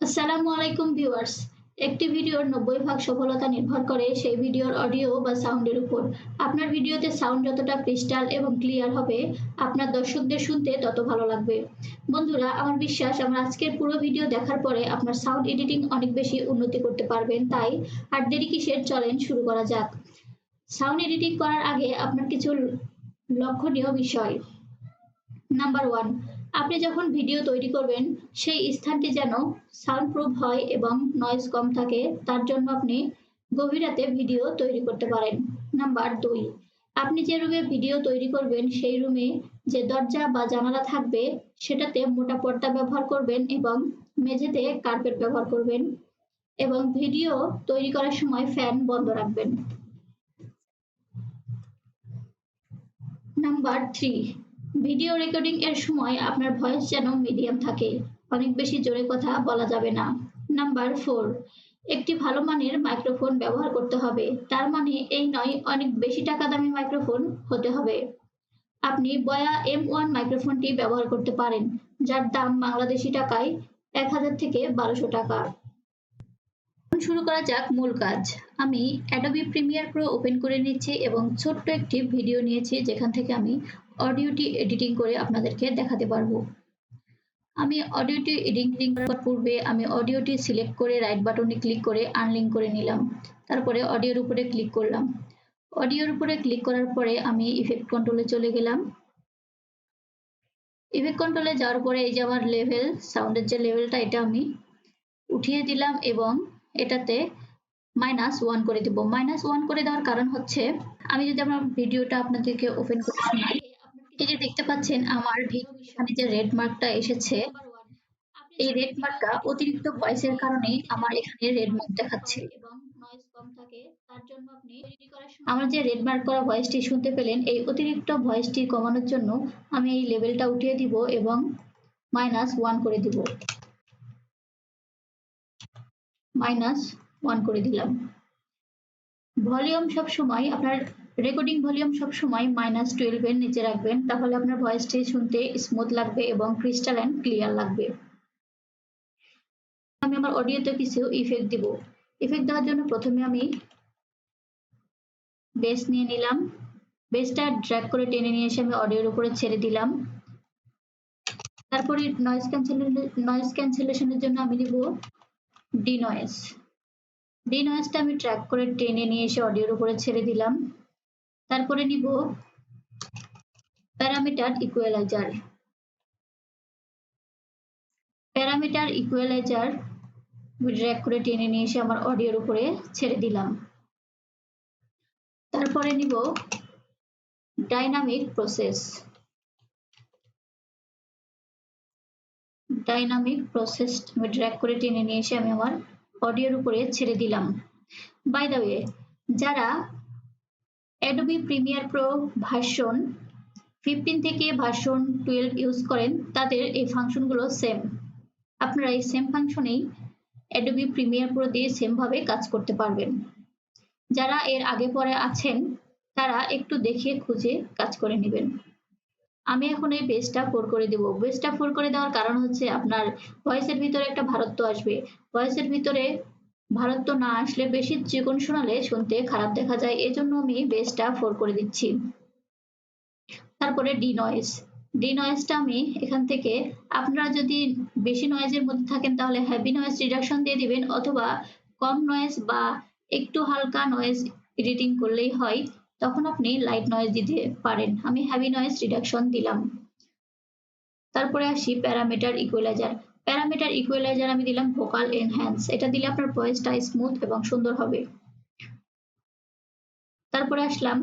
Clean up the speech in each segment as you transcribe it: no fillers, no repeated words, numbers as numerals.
আসসালামু আলাইকুম ভিউয়ার্স। একটি ভিডিওর 90 ভাগ সফলতা নির্ভর করে সেই ভিডিওর অডিও বা সাউন্ডের উপর। আপনার ভিডিওতে সাউন্ড যতটা ক্রিস্টাল এবং ক্লিয়ার হবে, আপনার দর্শকদের শুনতে তত ভালো লাগবে। বন্ধুরা, আমার বিশ্বাস আমার আজকের পুরো ভিডিও দেখার পরে আপনার সাউন্ড এডিটিং অনেক বেশি উন্নতি করতে পারবেন। তাই আর দেরি কিসের, চলেন শুরু করা যাক। সাউন্ড এডিটিং করার আগে আপনার কিছু লক্ষণীয় বিষয়। নাম্বার 1, আপনি যখন ভিডিও তৈরি করবেন সেই স্থানটি যেন সাউন্ড প্রুফ হয় এবং নয়েজ কম থাকে, তার জন্য আপনি গভীর রাতে ভিডিও তৈরি করতে পারেন। নাম্বার 2, আপনি যে রুমে ভিডিও তৈরি করবেন সেই রুমে যে দরজা বা জানালা থাকবে সেটাতে মোটা পর্দা ব্যবহার করবেন এবং মেঝেতে কার্পেট ব্যবহার করবেন এবং ভিডিও তৈরি করার সময় ফ্যান বন্ধ রাখবেন। নাম্বার 3, ভিডিও রেকর্ডিং এর সময় আপনার ভয়েস যেন মিডিয়াম থাকে, অনেক বেশি জোরে কথা বলা যাবে না। নাম্বার 4, একটি ভালো মানের মাইক্রোফোন ব্যবহার করতে হবে, তার মানে এই নয় অনেক বেশি টাকা দামি মাইক্রোফোন হতে হবে। আপনি বয়া M1 মাইক্রোফোনটি ব্যবহার করতে পারেন, যার দাম বাংলাদেশি টাকায় 1000 থেকে 1200 টাকা। শুরু করা যাক মূল কাজ। আমি Adobe Premiere Pro ওপেন করে নিচ্ছি এবং ছোট্ট একটি ভিডিও নিয়েছি যেখান থেকে আমি অডিওটি এডিটিং করে আপনাদেরকে দেখাতে পারবো। আমি অডিওটি এডিটিং করার পূর্বে আমি অডিওটি সিলেক্ট করে রাইট বাটনে ক্লিক করে আনলিঙ্ক করে নিলাম। তারপরে অডিওর উপরে ক্লিক করলাম। অডিওর উপরে ক্লিক করার পরে আমি ইফেক্ট কন্ট্রোলে চলে গেলাম। ইফেক্ট কন্ট্রোলে যাওয়ার পরে এই যে আমার লেভেল, সাউন্ডের যে লেভেলটা, এটা আমি উঠিয়ে দিলাম এবং এটাতে -1 করে দিব। -1 করে দেওয়ার কারণ হচ্ছে, আমি যদি আমার ভিডিওটা আপনাদেরকে ওপেন করে শোনাই, এই যে দেখতে পাচ্ছেন আমার এখানে যে রেড মার্কটা এসেছে, এই রেড মার্কটা অতিরিক্ত ভয়েসের কারণে আমার এখানে রেড মার্ক দেখাচ্ছে। আমার যে রেড মার্ক করা ভয়েসটি শুনতে পেলেন, এই অতিরিক্ত ভয়েসটি কমানোর জন্য আমি এই লেভেলটা উঠিয়ে দিব এবং -1 করে দিব। -1 করে দিলাম। ভলিউম সবসময় আপনার রেকর্ডিং ভলিউম সবসময় -12 এর নিচে রাখবেন, তাহলে আপনার ভয়েসটি শুনতে স্মুথ লাগবে এবং ক্রিস্টাল অ্যান্ড ক্লিয়ার লাগবে। আমি আমার অডিওতে কিছু ইফেক্ট দিব। ইফেক্ট দেওয়ার জন্য প্রথমে আমি বেস নিয়ে নিলাম। বেসটা ড্র্যাগ করে টেনে নিয়ে এসে আমি অডিওর উপরে ছেড়ে দিলাম। তারপরে নয়েজ ক্যান্সেলেশনের জন্য আমি নিব ডিনয়েজ। ডিনয়েজটা আমি ট্র্যাক করে টেনে নিয়ে এসে অডিওর উপরে ছেড়ে দিলাম। তারপরে নিব parameter equaliser. Parameter equaliser drag করে টেনে নিয়ে এসে আমার অডিওর উপরে ছেড়ে দিলাম। তারপরে নিব dynamic process. Dynamic process drag করে টেনে নিয়ে এসে আমি আমার অডিওর উপরে ছেড়ে দিলাম। বাই দ্য ওয়ে, যারা Adobe Premiere Pro ভার্সন 15 থেকে ভার্সন 12 ইউজ করেন, তাদের এই ফাংশনগুলো সেম। আপনারা এই সেম ফাংশনেই Adobe Premiere Pro দিয়ে সেম ভাবে কাজ করতে পারবেন। যারা এর আগে পরে আছেন তারা একটু দেখে খুঁজে কাজ করে নেবেন। আমি এখন এই বেসটা 4 করে দেব। বেসটা 4 করে দেওয়ার কারণ হচ্ছে, আপনার ভয়েসের ভিতরে একটা ভারত্ব আসবে। ভয়েসের ভিতরে ভারত্ব না আসলে বেশি চিকন শোনালে শুনতে খারাপ দেখা যায়, এজন্য আমি বেসটা 4 করে দিচ্ছি। তারপরে ডিনয়েজটা আমি এখান থেকে, আপনারা যদি বেশি নয়েজের মধ্যে থাকেন তাহলে হেভি নয়েজ রিডাকশন দিয়ে দিবেন, অথবা কম নয়েজ বা একটু হালকা নয়েজ এডিটিং করলেই হয়, তখন আপনি লাইট নয়েজ দিতে পারেন। আমি হেভি নয়েজ রিডাকশন দিলাম। তারপরে আসি প্যারামিটার ইকুয়ালাইজার। প্যারামিটার ইকুয়ালাইজার আমি দিলাম ভোকাল এনহ্যান্স। এটা দিলে আপনার ভয়েসটা স্মুথ এবং সুন্দর হবে। তারপরে আসলাম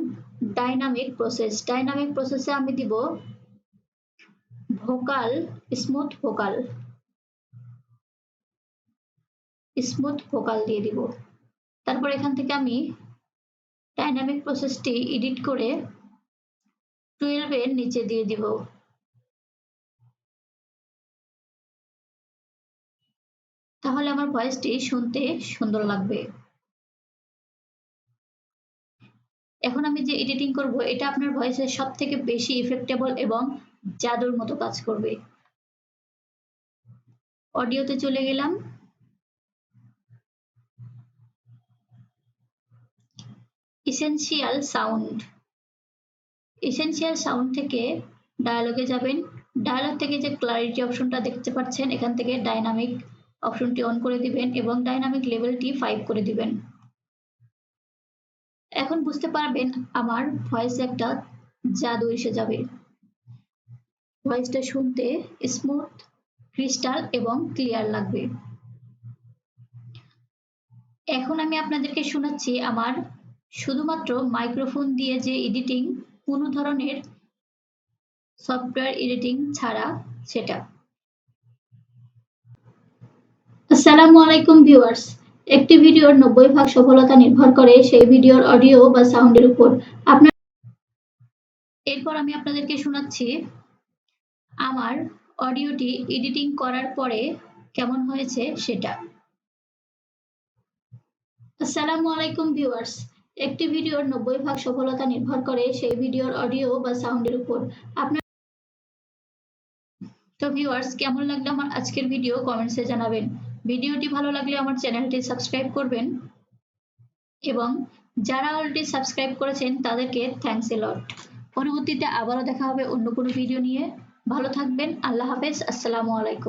ডাইনামিক প্রসেস। ডাইনামিক প্রসেসে আমি দিব vocal, smooth vocal. Smooth vocal দিয়ে দিব। তারপর এখান থেকে আমি ডাইনামিক প্রসেসটি এডিট করে 12 এর নিচে দিয়ে দিব। তাহলে আমার ভয়েসটি শুনতে সুন্দর লাগবে। এখন আমি যে এডিটিং করব, এটা আপনার ভয়েসের সব থেকে বেশি ইফেক্টেবল এবং জাদুর মতো কাজ করবে। অডিওতে চলে গেলাম। এসেনশিয়াল সাউন্ড থেকে ডায়ালগে যাবেন। ডায়ালগ থেকে যে ক্লারিটি অপশনটা দেখতে পাচ্ছেন, এখান থেকে ডাইনামিক অপশনটি অন করে দিবেন এবং ডাইনামিক লেভেলটি 5 করে দিবেন। এখন বুঝতে পারবেন আমার ভয়েসে একটা জাদু এসে যাবে। ভয়েসটা শুনতে স্মুথ, ক্রিস্টাল এবং ক্লিয়ার লাগবে। এখন আমি আপনাদেরকে শোনাচ্ছি আমার শুধুমাত্র মাইক্রোফোন দিয়ে যে এডিটিং, কোনো ধরনের সফটওয়্যার এডিটিং ছাড়া সেটা। আসসালামু আলাইকুম ভিউয়ার্স। একটি ভিডিওর 90% সফলতা নির্ভর করে সেই ভিডিওর অডিও বা সাউন্ডের উপর। এরপর আমি আপনাদেরকে শোনাচ্ছি আমার অডিওটি এডিটিং করার পরে কেমন হয়েছে সেটা। আসসালামু আলাইকুম ভিউয়ার্স। একটি ভিডিওর 90% সফলতা নির্ভর করে সেই ভিডিওর অডিও বা সাউন্ডের উপর। তো ভিউয়ার্স, কেমন লাগলো আমার আজকের ভিডিও কমেন্টসে জানাবেন। ভিডিওটি ভালো লাগলে আমার চ্যানেলটি সাবস্ক্রাইব করবেন এবং যারা অলরেডি সাবস্ক্রাইব করেছেন তাদেরকে থ্যাঙ্কস এ লট। পরবর্তীতে আবারও দেখা হবে অন্য কোনো ভিডিও নিয়ে। ভালো থাকবেন। আল্লাহ হাফেজ। আসসালামু আলাইকুম।